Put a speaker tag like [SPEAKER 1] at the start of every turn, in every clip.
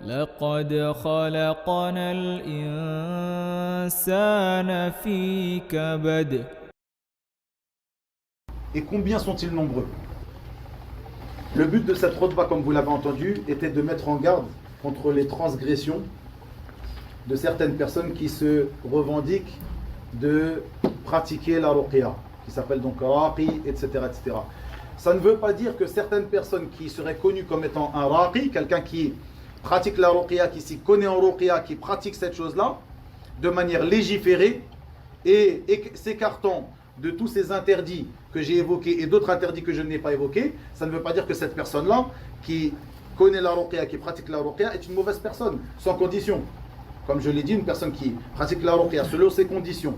[SPEAKER 1] لقد خلقنا الإنسان في كبد.
[SPEAKER 2] Et combien sont-ils nombreux? Le but de cette khutbah, comme vous l'avez entendu, était de mettre en garde contre les transgressions de certaines personnes qui se revendiquent de pratiquer la ruqya, qui s'appelle donc raqi, etc., etc. Ça ne veut pas dire que certaines personnes qui seraient connues comme étant un raqi, quelqu'un qui pratique la ruqya, qui s'y connaît en ruqya, qui pratique cette chose-là, de manière légiférée, et s'écartant de tous ces interdits que j'ai évoqués et d'autres interdits que je n'ai pas évoqués, ça ne veut pas dire que cette personne-là, qui connaît la ruqya, qui pratique la ruqya, est une mauvaise personne, sans condition. Comme je l'ai dit, une personne qui pratique la ruqya selon ses conditions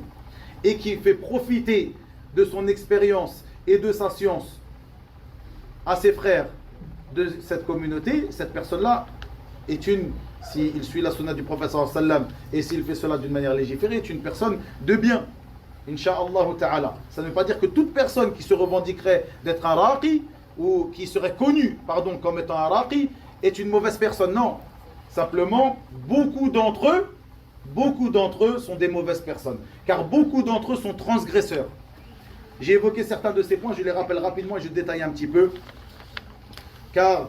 [SPEAKER 2] et qui fait profiter de son expérience et de sa science à ses frères de cette communauté, cette personne-là est une, s'il suit la sunna du prophète sallallahu alayhi wa sallam et s'il fait cela d'une manière légiférée, est une personne de bien. Inch'Allah ta'ala. Ça ne veut pas dire que toute personne qui se revendiquerait d'être un raqi ou qui serait connue comme étant un raqi est une mauvaise personne. Non. Simplement, beaucoup d'entre eux sont des mauvaises personnes. Car beaucoup d'entre eux sont transgresseurs. J'ai évoqué certains de ces points, je les rappelle rapidement et je détaille un petit peu. Car,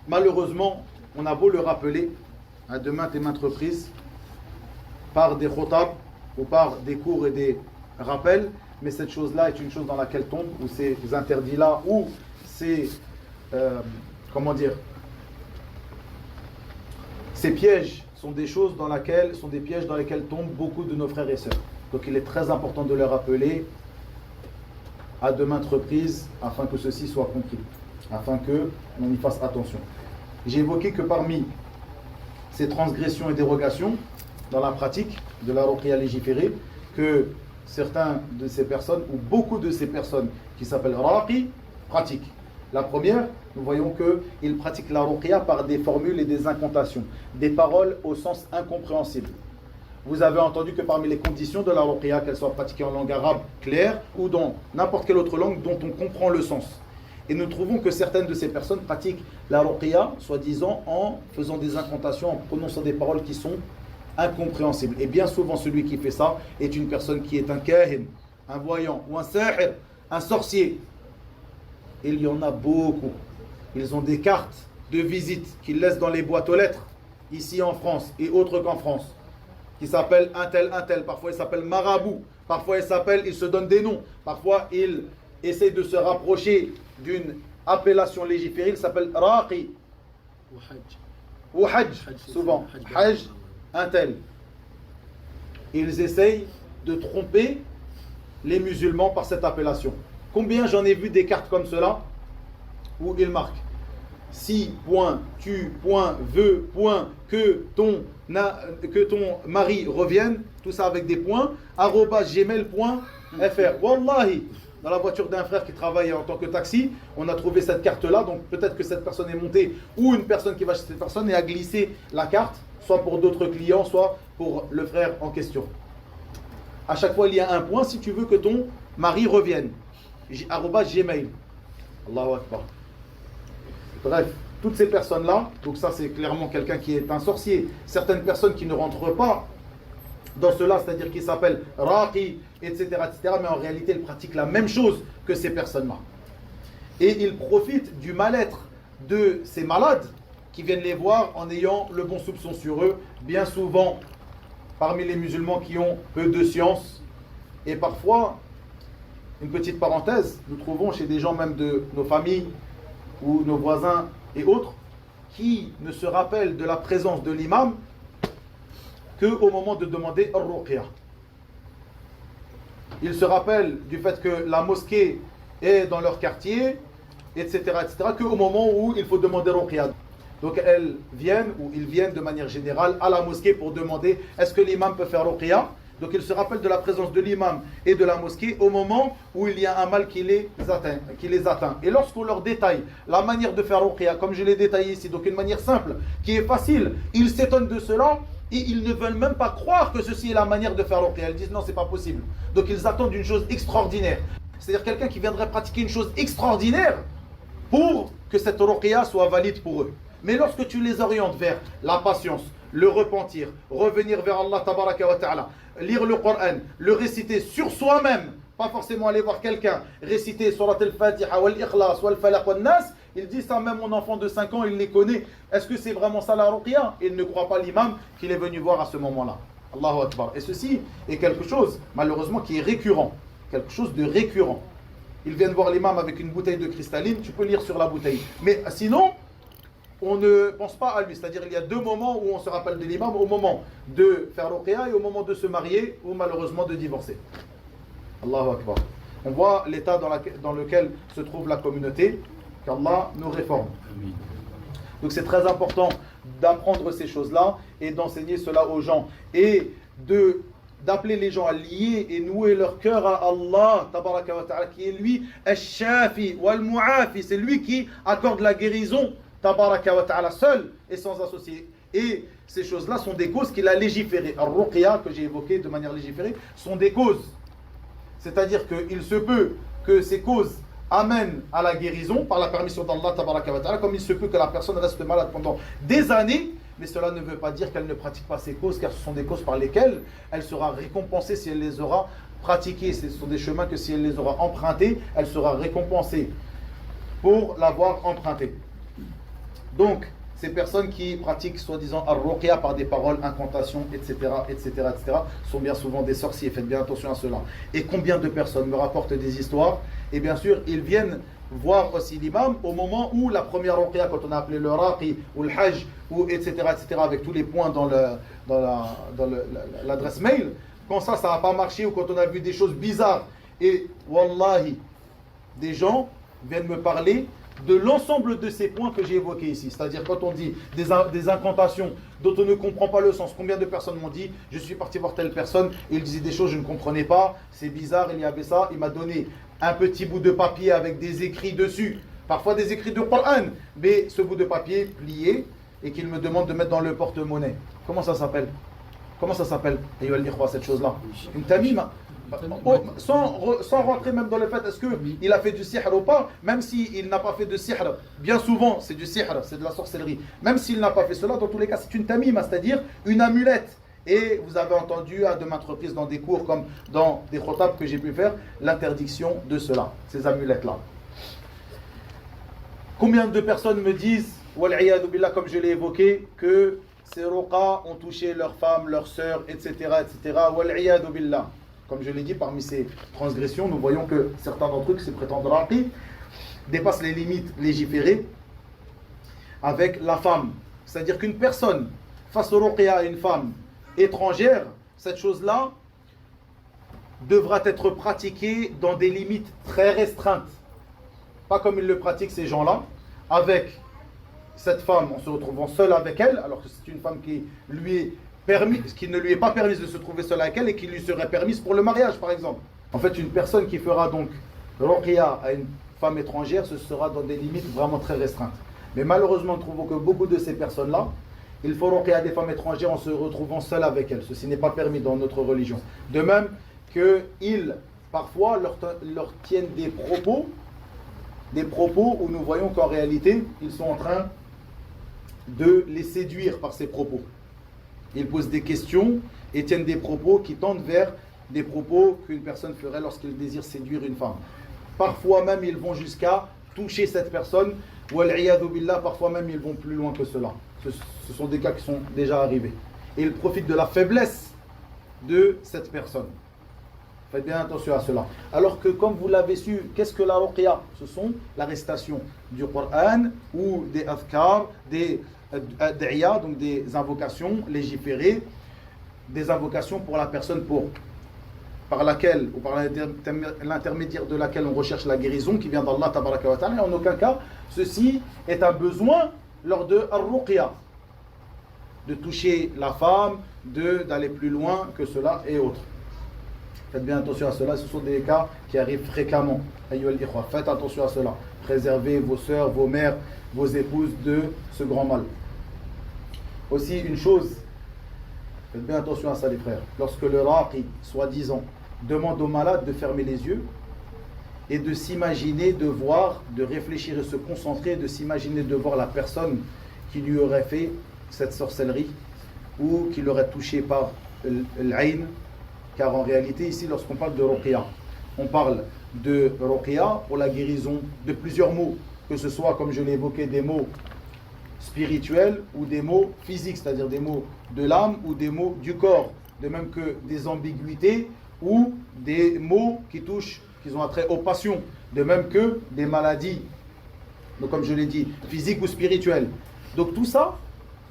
[SPEAKER 2] malheureusement, on a beau le rappeler à de maintes et maintes reprises par des khotab ou par des cours et des rappels, mais cette chose-là est une chose dans laquelle tombe, ou ces interdits-là, ou ces, ces pièges sont des choses sont des pièges dans lesquels tombent beaucoup de nos frères et sœurs. Donc il est très important de le rappeler à de maintes reprises afin que ceci soit compris, afin que l'on y fasse attention. J'ai évoqué que parmi ces transgressions et dérogations dans la pratique de la ruqya légiférée, que certains de ces personnes, ou beaucoup de ces personnes qui s'appellent raqi, pratiquent. La première, nous voyons qu'ils pratiquent la ruqya par des formules et des incantations, des paroles au sens incompréhensible. Vous avez entendu que parmi les conditions de la ruqya, qu'elle soit pratiquée en langue arabe claire ou dans n'importe quelle autre langue dont on comprend le sens. Et nous trouvons que certaines de ces personnes pratiquent la ruqya, soi-disant, en faisant des incantations, en prononçant des paroles qui sont incompréhensibles. Et bien souvent, celui qui fait ça est une personne qui est un kahin, un voyant, ou un sahir, un sorcier. Et il y en a beaucoup. Ils ont des cartes de visite qu'ils laissent dans les boîtes aux lettres, ici en France et autres qu'en France, qui s'appellent un tel. Parfois, ils s'appellent marabout. Parfois, ils se donnent des noms. Parfois, ils essaient de se rapprocher d'une appellation légiférée. Ils s'appellent raqi. Ou hajj. Souvent. Hajj, un tel. Ils essayent de tromper les musulmans par cette appellation. Combien j'en ai vu des cartes comme cela où ils marquent si, point, tu, point, veux, point, que ton mari revienne, tout ça avec des points, @gmail.fr. Wallahi, dans la voiture d'un frère qui travaille en tant que taxi, on a trouvé cette carte-là, donc peut-être que cette personne est montée, ou une personne qui va chez cette personne et a glissé la carte, soit pour d'autres clients, soit pour le frère en question. À chaque fois, il y a un point, si tu veux que ton mari revienne. @gmail. Allahu Akbar. Bref, toutes ces personnes-là, donc ça c'est clairement quelqu'un qui est un sorcier. Certaines personnes qui ne rentrent pas dans cela, c'est-à-dire qui s'appellent raqi, etc., etc., mais en réalité ils pratiquent la même chose que ces personnes-là. Et ils profitent du mal-être de ces malades qui viennent les voir en ayant le bon soupçon sur eux, bien souvent parmi les musulmans qui ont peu de science. Et parfois, une petite parenthèse, nous trouvons chez des gens même de nos familles ou nos voisins et autres qui ne se rappellent de la présence de l'imam qu'au moment de demander ar-ruqya. Ils se rappellent du fait que la mosquée est dans leur quartier, etc., etc., qu'au moment où il faut demander ruqya. Donc elles viennent, ou ils viennent de manière générale à la mosquée pour demander est-ce que l'imam peut faire ruqya. Donc ils se rappellent de la présence de l'imam et de la mosquée au moment où il y a un mal qui les atteint. Et lorsqu'on leur détaille la manière de faire ruqya, comme je l'ai détaillé ici, donc une manière simple, qui est facile, ils s'étonnent de cela et ils ne veulent même pas croire que ceci est la manière de faire ruqya. Ils disent non, c'est pas possible. Donc ils attendent une chose extraordinaire. C'est-à-dire quelqu'un qui viendrait pratiquer une chose extraordinaire pour que cette ruqya soit valide pour eux. Mais lorsque tu les orientes vers la patience, le repentir, revenir vers Allah tabaraka wa ta'ala, lire le Coran, le réciter sur soi-même, pas forcément aller voir quelqu'un, réciter Surat al-Fatiha, wal-Ikhlas, wal-Falaq, wal-Nas, il dit ça, même mon enfant de 5 ans, il les connaît. Est-ce que c'est vraiment ça la ruqya? Il ne croit pas l'imam qu'il est venu voir à ce moment-là. Allahu Akbar. Et ceci est quelque chose, malheureusement, qui est récurrent. Quelque chose de récurrent. Ils viennent voir l'imam avec une bouteille de cristalline, tu peux lire sur la bouteille. Mais sinon, on ne pense pas à lui. C'est-à-dire il y a 2 moments où on se rappelle de l'imam, au moment de faire ruqya et au moment de se marier ou malheureusement de divorcer. Allahu Akbar. On voit l'état dans lequel se trouve la communauté, qu'Allah nous réforme. Donc c'est très important d'apprendre ces choses-là et d'enseigner cela aux gens et d'appeler les gens à lier et nouer leur cœur à Allah tabaraka wa ta'ala, qui est lui al-shafi wal-mu'afi, c'est lui qui accorde la guérison tabaraka wa ta'ala, seul et sans associé. Et ces choses-là sont des causes qu'il a légiférées. Al-ruqya, que j'ai évoqué de manière légiférée, sont des causes. C'est-à-dire qu'il se peut que ces causes amènent à la guérison par la permission d'Allah tabaraka wa ta'ala, comme il se peut que la personne reste malade pendant des années, mais cela ne veut pas dire qu'elle ne pratique pas ces causes, car ce sont des causes par lesquelles elle sera récompensée si elle les aura pratiquées. Ce sont des chemins que si elle les aura empruntés, elle sera récompensée pour l'avoir emprunté. Donc, ces personnes qui pratiquent soi-disant ar-ruqya par des paroles, incantations, etc., sont bien souvent des sorciers. Faites bien attention à cela. Et combien de personnes me rapportent des histoires? Et bien sûr, ils viennent voir aussi l'imam au moment où la première ruqya, quand on a appelé le raqi ou le hajj, ou etc., avec tous les points dans l'adresse mail, quand ça n'a pas marché ou quand on a vu des choses bizarres. Et wallahi, des gens viennent me parler de l'ensemble de ces points que j'ai évoqués ici. C'est-à-dire quand on dit des incantations dont on ne comprend pas le sens. Combien de personnes m'ont dit, je suis parti voir telle personne, et il disait des choses que je ne comprenais pas, c'est bizarre, il y avait ça, il m'a donné un petit bout de papier avec des écrits dessus, parfois des écrits de Coran, mais ce bout de papier plié, et qu'il me demande de mettre dans le porte-monnaie. Comment ça s'appelle? Comment ça s'appelle, cette chose-là? Une tamima. Sans rentrer même dans le fait est-ce qu'il a fait du sihr ou pas, même s'il n'a pas fait de sihr, bien souvent c'est du sihr, c'est de la sorcellerie, même s'il n'a pas fait cela, dans tous les cas c'est une tamima, c'est-à-dire une amulette. Et vous avez entendu à de maintes reprises dans des cours comme dans des khotab que j'ai pu faire, l'interdiction de cela, ces amulettes-là. Combien de personnes me disent, wal'iyadu billah, comme je l'ai évoqué, que ces ruqa ont touché leurs femmes, leurs sœurs, etc. Wal'iyadu billah. Comme je l'ai dit, parmi ces transgressions, nous voyons que certains d'entre eux qui se prétendent raqi dépassent les limites légiférées avec la femme. C'est-à-dire qu'une personne fasse ruqya à une femme étrangère, cette chose-là devra être pratiquée dans des limites très restreintes. Pas comme ils le pratiquent ces gens-là, avec cette femme en se retrouvant seule avec elle, alors que c'est une femme qui lui est qui ne lui est pas permise de se trouver seule avec elle et qui lui serait permise pour le mariage par exemple. En fait, une personne qui fera donc ruqya à une femme étrangère, ce sera dans des limites vraiment très restreintes. Mais malheureusement, nous trouvons que beaucoup de ces personnes-là, ils font ruqya à des femmes étrangères en se retrouvant seules avec elles. Ceci n'est pas permis dans notre religion. De même qu'ils, parfois, leur tiennent des propos où nous voyons qu'en réalité, ils sont en train de les séduire par ces propos. Ils posent des questions et tiennent des propos qui tendent vers des propos qu'une personne ferait lorsqu'il désire séduire une femme. Parfois même, ils vont jusqu'à toucher cette personne. Wal'iyadu billah, parfois même, ils vont plus loin que cela. Ce sont des cas qui sont déjà arrivés. Et ils profitent de la faiblesse de cette personne. Faites bien attention à cela. Alors que, comme vous l'avez su, qu'est-ce que la ruqya? Ce sont la récitation du Coran ou des adhkar, des ad'iya, donc des invocations légiférées, des invocations pour la personne par laquelle ou par l'intermédiaire de laquelle on recherche la guérison qui vient d'Allah tabaraka wa ta'ala. En aucun cas, ceci est un besoin lors de ar-ruqya, de toucher la femme, d'aller plus loin que cela et autres. Faites bien attention à cela, ce sont des cas qui arrivent fréquemment. Faites attention à cela. Préservez vos sœurs, vos mères, vos épouses de ce grand mal. Aussi une chose, faites bien attention à ça les frères, lorsque le raqi, soi-disant, demande au malade de fermer les yeux et de s'imaginer, de voir, de réfléchir et se concentrer, de s'imaginer de voir la personne qui lui aurait fait cette sorcellerie ou qui l'aurait touché par l'ayn, car en réalité ici lorsqu'on parle de ruqya, on parle de ruqya pour la guérison de plusieurs maux, que ce soit comme je l'ai évoqué des maux spirituels ou des maux physiques, c'est-à-dire des maux de l'âme ou des maux du corps, de même que des ambiguïtés ou des maux qui ont attrait aux passions, de même que des maladies, donc comme je l'ai dit, physiques ou spirituelles. Donc tout ça,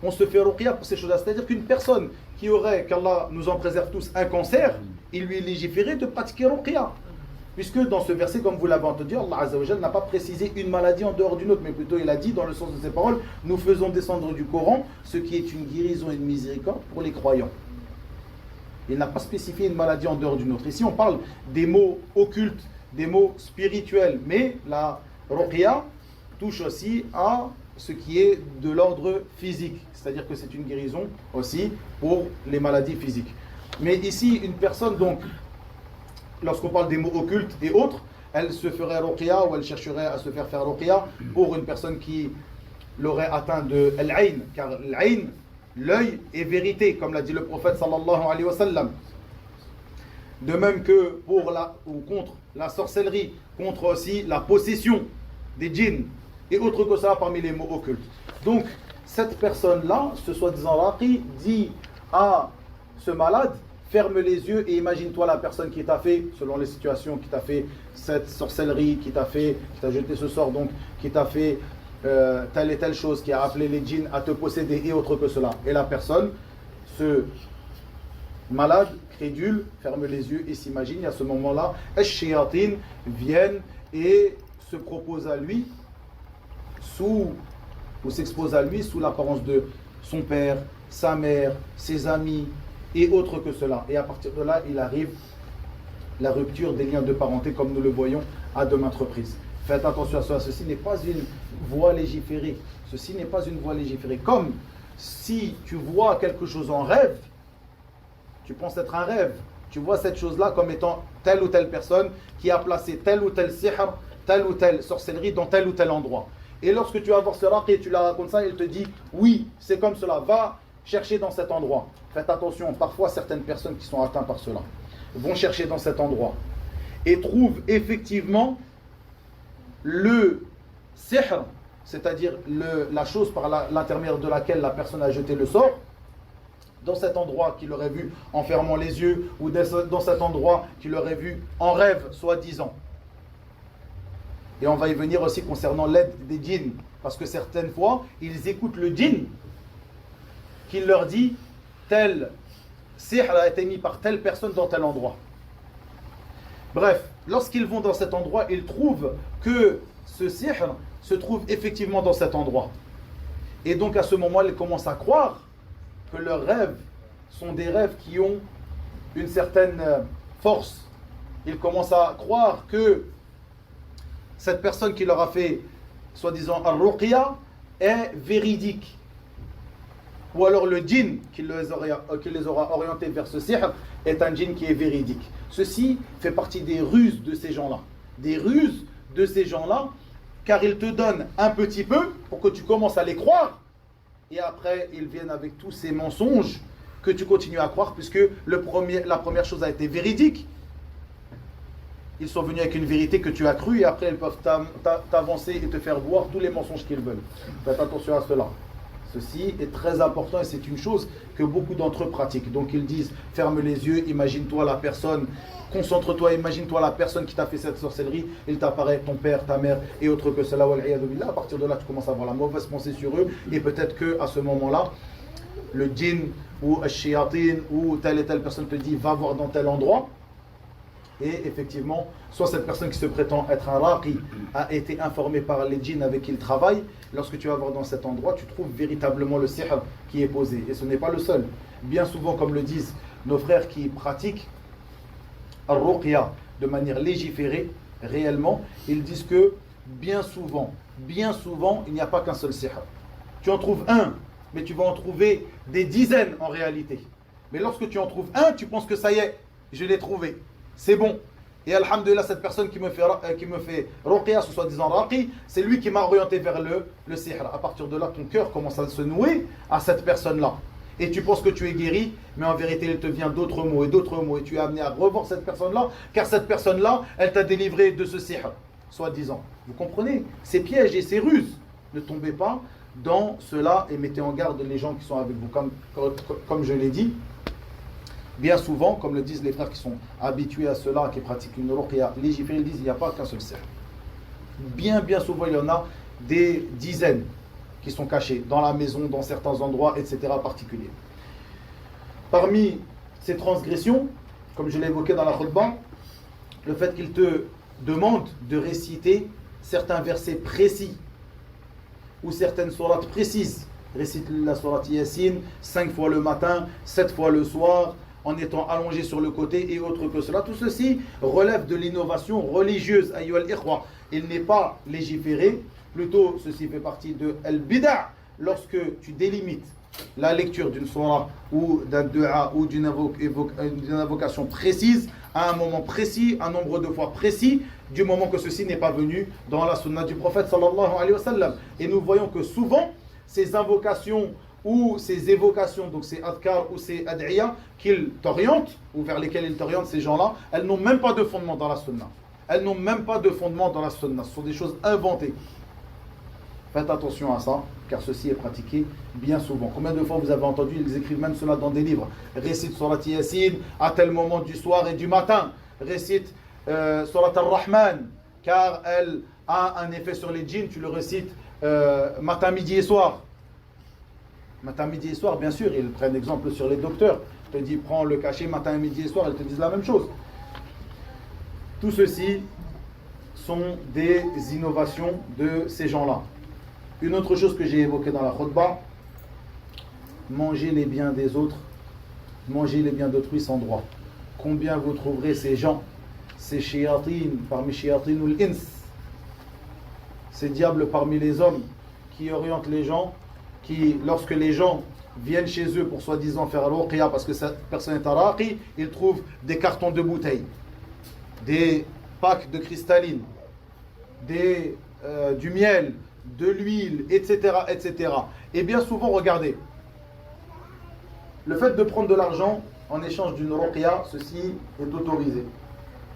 [SPEAKER 2] on se fait ruqya pour ces choses-là. C'est-à-dire qu'une personne qui aurait, qu'Allah nous en préserve tous, un cancer, il lui est légiféré de pratiquer ruqya. Puisque dans ce verset, comme vous l'avez entendu, Allah Azza wa Jalla n'a pas précisé une maladie en dehors d'une autre, mais plutôt il a dit dans le sens de ses paroles, nous faisons descendre du Coran ce qui est une guérison et une miséricorde pour les croyants. Il n'a pas spécifié une maladie en dehors d'une autre. Ici on parle des mots occultes, des mots spirituels, mais la ruqya touche aussi à ce qui est de l'ordre physique, c'est-à-dire que c'est une guérison aussi pour les maladies physiques. Mais ici une personne donc, lorsqu'on parle des mots occultes et autres, elle se ferait ruqya ou elle chercherait à se faire ruqya pour une personne qui l'aurait atteint de l'ayn, car l'ayn, l'œil est vérité, comme l'a dit le prophète sallallahu alayhi wa sallam. De même que pour contre la sorcellerie, contre aussi la possession des djinns et autres que ça parmi les mots occultes. Donc cette personne-là, ce soi-disant raqi, dit à ce malade, ferme les yeux et imagine-toi la personne qui t'a fait, selon les situations, qui t'a fait cette sorcellerie, qui t'a jeté ce sort, donc qui t'a fait telle et telle chose, qui a appelé les djinns à te posséder et autre que cela. Et la personne, ce malade, crédule, ferme les yeux et s'imagine, et à ce moment-là, ash-shayatin viennent et se proposent à lui, s'exposent à lui sous l'apparence de son père, sa mère, ses amis, et autre que cela. Et à partir de là, il arrive la rupture des liens de parenté, comme nous le voyons à de maintes reprises. Faites attention à cela, ceci n'est pas une voie légiférée. Ceci n'est pas une voie légiférée. Comme si tu vois quelque chose en rêve, tu penses être un rêve, tu vois cette chose-là comme étant telle ou telle personne qui a placé tel ou tel sihr, telle ou telle sorcellerie dans tel ou tel endroit. Et lorsque tu vas voir ce raqi et tu la racontes ça, il te dit, oui, c'est comme cela, va chercher dans cet endroit. Faites attention, parfois certaines personnes qui sont atteintes par cela vont chercher dans cet endroit et trouvent effectivement le sihr, c'est-à-dire la chose par l'intermédiaire de laquelle la personne a jeté le sort, dans cet endroit qu'il aurait vu en fermant les yeux ou dans cet endroit qu'il aurait vu en rêve, soi-disant. Et on va y venir aussi concernant l'aide des djinns, parce que certaines fois, ils écoutent le djinn qui leur dit tel sihr a été mis par telle personne dans tel endroit. Bref, lorsqu'ils vont dans cet endroit, ils trouvent que ce sihr se trouve effectivement dans cet endroit. Et donc à ce moment, ils commencent à croire que leurs rêves sont des rêves qui ont une certaine force. Ils commencent à croire que cette personne qui leur a fait, soi-disant, al-ruqya, est véridique. Ou alors le djinn qui les aura orientés vers ce sihr est un djinn qui est véridique. Ceci fait partie des ruses de ces gens-là. Des ruses de ces gens-là, car ils te donnent un petit peu pour que tu commences à les croire. Et après, ils viennent avec tous ces mensonges que tu continues à croire, puisque la première chose a été véridique. Ils sont venus avec une vérité que tu as crue, et après, ils peuvent t'avancer et te faire voir tous les mensonges qu'ils veulent. Faites attention à cela. Ceci est très important et c'est une chose que beaucoup d'entre eux pratiquent. Donc ils disent, ferme les yeux, imagine-toi la personne, concentre-toi, imagine-toi la personne qui t'a fait cette sorcellerie, il t'apparaît ton père, ta mère et autre que cela. À partir de là, tu commences à avoir la mauvaise pensée sur eux et peut-être qu'à ce moment-là, le djinn ou le shayatin ou telle et telle personne te dit, va voir dans tel endroit. Et effectivement, soit cette personne qui se prétend être un raqi a été informée par les djinns avec qui il travaille. Lorsque tu vas voir dans cet endroit, tu trouves véritablement le sihr qui est posé. Et ce n'est pas le seul. Bien souvent, comme le disent nos frères qui pratiquent al-ruqya de manière légiférée, réellement, ils disent que bien souvent, il n'y a pas qu'un seul sihr. Tu en trouves un, mais tu vas en trouver des dizaines en réalité. Mais lorsque tu en trouves un, tu penses que ça y est, je l'ai trouvé. C'est bon. Et alhamdulillah, cette personne qui me fait ruqya, ce soi-disant raqi, c'est lui qui m'a orienté vers le sihr. À partir de là, ton cœur commence à se nouer à cette personne-là. Et tu penses que tu es guéri, mais en vérité, il te vient d'autres mots et d'autres mots. Et tu es amené à revoir cette personne-là, car cette personne-là, elle t'a délivré de ce sihr, soi-disant. Vous comprenez? Ces pièges et ces ruses. Ne tombez pas dans cela et mettez en garde les gens qui sont avec vous. Comme je l'ai dit, bien souvent, comme le disent les frères qui sont habitués à cela, qui pratiquent une ruqya légiférée, ils disent qu'il n'y a pas qu'un seul sihr. Bien souvent, il y en a des dizaines qui sont cachés dans la maison, dans certains endroits, etc. particuliers. Parmi ces transgressions, comme je l'ai évoqué dans la khutbah, le fait qu'il te demande de réciter certains versets précis ou certaines sourates précises. Récite la sourate Yasin 5 fois le matin, 7 fois le soir, en étant allongé sur le côté et autre que cela. Tout ceci relève de l'innovation religieuse. Ayyuhal ikhwa, il n'est pas légiféré, plutôt ceci fait partie de al-bida' lorsque tu délimites la lecture d'une sourate ou d'un dua ou d'une invocation précise à un moment précis, un nombre de fois précis, du moment que ceci n'est pas venu dans la sunna du prophète sallallahu alayhi wa sallam. Et nous voyons que souvent, ces invocations ou ces évocations, donc ces adkar ou ces ad'iyah qu'ils t'orientent, ou vers lesquelles ils t'orientent ces gens-là, elles n'ont même pas de fondement dans la sunna. Elles n'ont même pas de fondement dans la sunna. Ce sont des choses inventées. Faites attention à ça, car ceci est pratiqué bien souvent. Combien de fois vous avez entendu, ils écrivent même cela dans des livres. Récite Surat Yasin à tel moment du soir et du matin. Récite Surat Ar-Rahman, car elle a un effet sur les djinns. Tu le récites matin, midi et soir. Matin, midi et soir, bien sûr, ils prennent exemple sur les docteurs. Ils te disent, prends le cachet matin, midi et soir, ils te disent la même chose. Tout ceci sont des innovations de ces gens-là. Une autre chose que j'ai évoquée dans la khutbah, manger les biens des autres, manger les biens d'autrui sans droit. Combien vous trouverez ces gens, ces shayatin, parmi shayatin ou l'ins, ces diables parmi les hommes qui orientent les gens, qui, lorsque les gens viennent chez eux pour soi-disant faire ruqya parce que cette personne est araqi, ils trouvent des cartons de bouteilles, des packs de cristalline, du miel, de l'huile, etc., etc. Et bien souvent, regardez, le fait de prendre de l'argent en échange d'une ruqya, ceci est autorisé.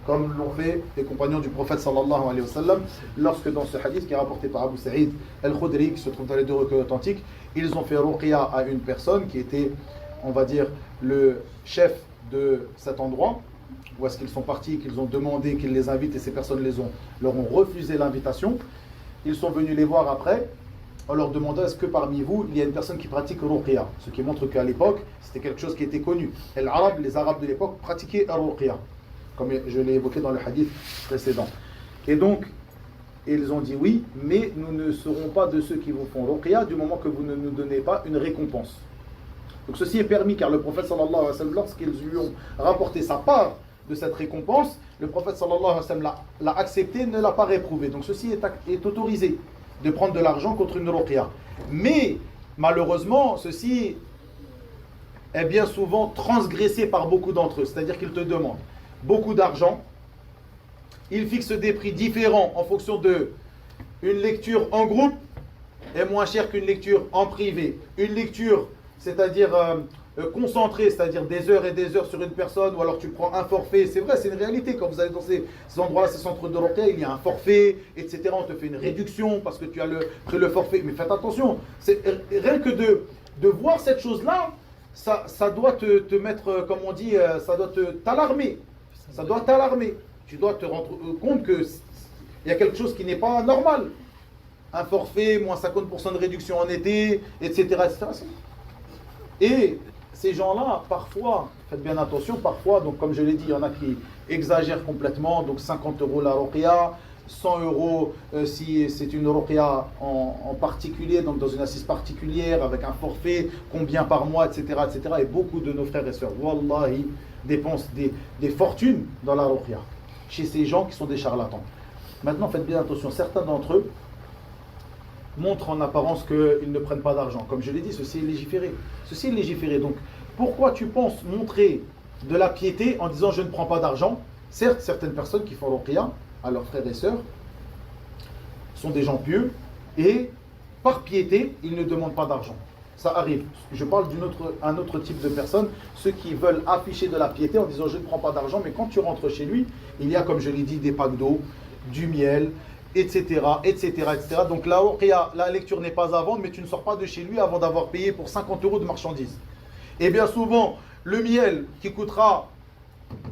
[SPEAKER 2] Comme l'ont fait les compagnons du prophète sallallahu alayhi wa sallam, lorsque dans ce hadith qui est rapporté par Abu Sa'id al-Khudri, qui se trouve dans les deux recueils authentiques, ils ont fait ruqya à une personne qui était, on va dire, le chef de cet endroit, où est-ce qu'ils sont partis, qu'ils ont demandé qu'ils les invitent et ces personnes leur ont refusé l'invitation. Ils sont venus les voir après en leur demandant est-ce que parmi vous il y a une personne qui pratique ruqya, ce qui montre qu'à l'époque c'était quelque chose qui était connu. Et les Arabes de l'époque pratiquaient ruqya, comme je l'ai évoqué dans le hadith précédent. Et donc ils ont dit oui, mais nous ne serons pas de ceux qui vous font ruqya du moment que vous ne nous donnez pas une récompense. Donc ceci est permis car le prophète sallallahu alayhi wa sallam, lorsqu'ils lui ont rapporté sa part de cette récompense, le prophète sallallahu alayhi wa sallam l'a accepté, ne l'a pas réprouvé. Donc ceci est autorisé de prendre de l'argent contre une ruqya. Mais malheureusement, ceci est bien souvent transgressé par beaucoup d'entre eux. C'est-à-dire qu'ils te demandent beaucoup d'argent, ils fixent des prix différents en fonction de une lecture en groupe est moins chère qu'une lecture en privé. Une lecture, c'est-à-dire concentré, c'est-à-dire des heures et des heures sur une personne, ou alors tu prends un forfait, c'est vrai, c'est une réalité, quand vous allez dans ces endroits-là, ces centres de ruqya, il y a un forfait, etc., on te fait une réduction parce que tu as pris le forfait, mais faites attention, rien que de voir cette chose-là, ça doit te mettre, comme on dit, ça doit t'alarmer, tu dois te rendre compte qu'il y a quelque chose qui n'est pas normal, un forfait, moins 50% de réduction en été, etc., etc., et ces gens-là, parfois, faites bien attention, parfois, donc comme je l'ai dit, il y en a qui exagèrent complètement, donc 50 € la ruqya, 100 € si c'est une ruqya en particulier, donc dans une assise particulière, avec un forfait, combien par mois, etc., etc. Et beaucoup de nos frères et sœurs, wallahi, dépensent des fortunes dans la ruqya, chez ces gens qui sont des charlatans. Maintenant, faites bien attention, certains d'entre eux montrent en apparence qu'ils ne prennent pas d'argent. Comme je l'ai dit, ceci est légiféré. Donc, pourquoi tu penses montrer de la piété en disant je ne prends pas d'argent, Certes, certaines personnes qui font ruqya à leurs frères et sœurs sont des gens pieux et par piété, ils ne demandent pas d'argent. Ça arrive. Je parle d'un autre type de personnes, ceux qui veulent afficher de la piété en disant je ne prends pas d'argent, mais quand tu rentres chez lui, il y a, comme je l'ai dit, des packs d'eau, du miel, etc., etc., etc. Donc la ruqya, la lecture n'est pas à vendre, mais tu ne sors pas de chez lui avant d'avoir payé pour 50 € de marchandises. Et bien souvent, le miel qui coûtera,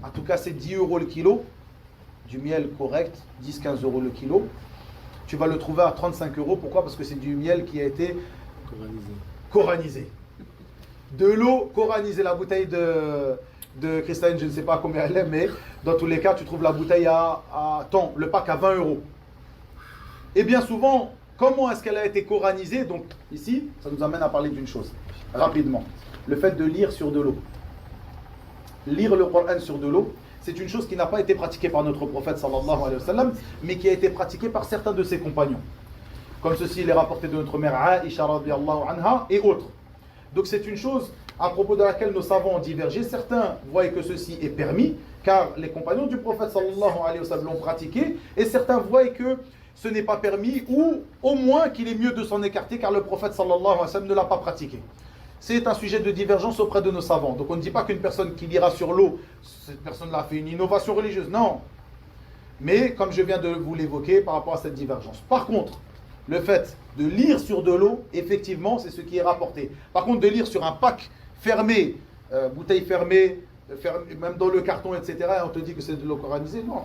[SPEAKER 2] en tout cas c'est 10 € le kilo, du miel correct, 10-15 € le kilo, tu vas le trouver à 35 €. Pourquoi? Parce que c'est du miel qui a été coranisé. De l'eau coranisée. La bouteille de cristalline, je ne sais pas combien elle est, mais dans tous les cas, tu trouves la bouteille le pack à 20 €. Et bien souvent, comment est-ce qu'elle a été coranisée? Donc ici, ça nous amène à parler d'une chose, rapidement. Le fait de lire sur de l'eau. Lire le Coran sur de l'eau, c'est une chose qui n'a pas été pratiquée par notre prophète sallallahu alayhi wa sallam, mais qui a été pratiquée par certains de ses compagnons. Comme ceci, il est rapporté de notre mère Aïcha radiyallahu anha et autres. Donc c'est une chose à propos de laquelle nos savants ont divergé. Certains voient que ceci est permis, car les compagnons du prophète sallallahu alayhi wa sallam l'ont pratiqué, et certains voient que ce n'est pas permis, ou au moins qu'il est mieux de s'en écarter, car le prophète sallallahu alayhi wa sallam ne l'a pas pratiqué. C'est un sujet de divergence auprès de nos savants. Donc on ne dit pas qu'une personne qui lira sur l'eau, cette personne-là a fait une innovation religieuse. Non. Mais comme je viens de vous l'évoquer par rapport à cette divergence. Par contre, le fait de lire sur de l'eau, effectivement, c'est ce qui est rapporté. Par contre, de lire sur un pack fermé, bouteille fermée, même dans le carton, etc., et on te dit que c'est de l'eau coranisée, non.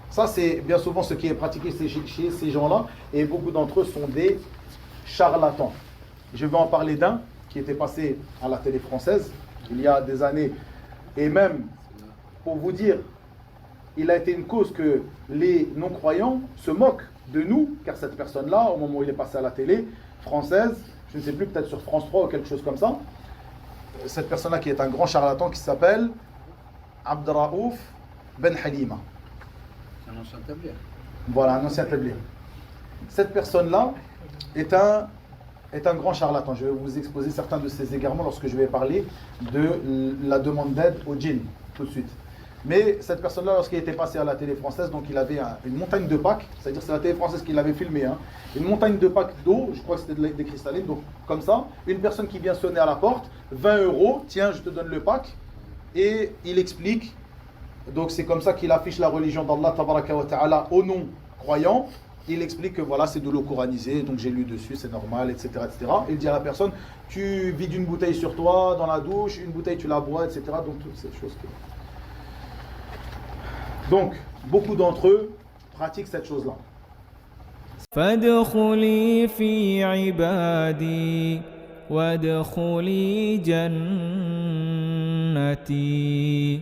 [SPEAKER 2] Ça, c'est bien souvent ce qui est pratiqué chez ces gens-là, et beaucoup d'entre eux sont des charlatans. Je vais en parler d'un qui était passé à la télé française il y a des années, et même, pour vous dire, il a été une cause que les non-croyants se moquent de nous, car cette personne-là, au moment où il est passé à la télé française, je ne sais plus, peut-être sur France 3 ou quelque chose comme ça, cette personne-là qui est un grand charlatan qui s'appelle Abdraouf Ben Halima.
[SPEAKER 3] Un ancien tablir.
[SPEAKER 2] Voilà, un ancien tablir. Cette personne-là est un grand charlatan. Je vais vous exposer certains de ses égarements lorsque je vais parler de la demande d'aide au djinn, tout de suite. Mais cette personne-là, lorsqu'il était passé à la télé française, donc il avait une montagne de packs, c'est-à-dire c'est la télé française qui l'avait filmé, hein, une montagne de packs d'eau, je crois que c'était des cristallines, donc comme ça, une personne qui vient sonner à la porte, 20 €, tiens, je te donne le pack, et il explique, donc c'est comme ça qu'il affiche la religion d'Allah tabaraka wa ta'ala au non-croyant. Il explique que voilà, c'est de l'eau coranisée, donc j'ai lu dessus, c'est normal, etc., etc. Il dit à la personne, tu vides une bouteille sur toi, dans la douche, une bouteille tu la bois, etc. Donc toutes ces choses. Donc, beaucoup d'entre eux pratiquent cette chose-là.
[SPEAKER 1] فادخلي في عبادي وادخلي جنتي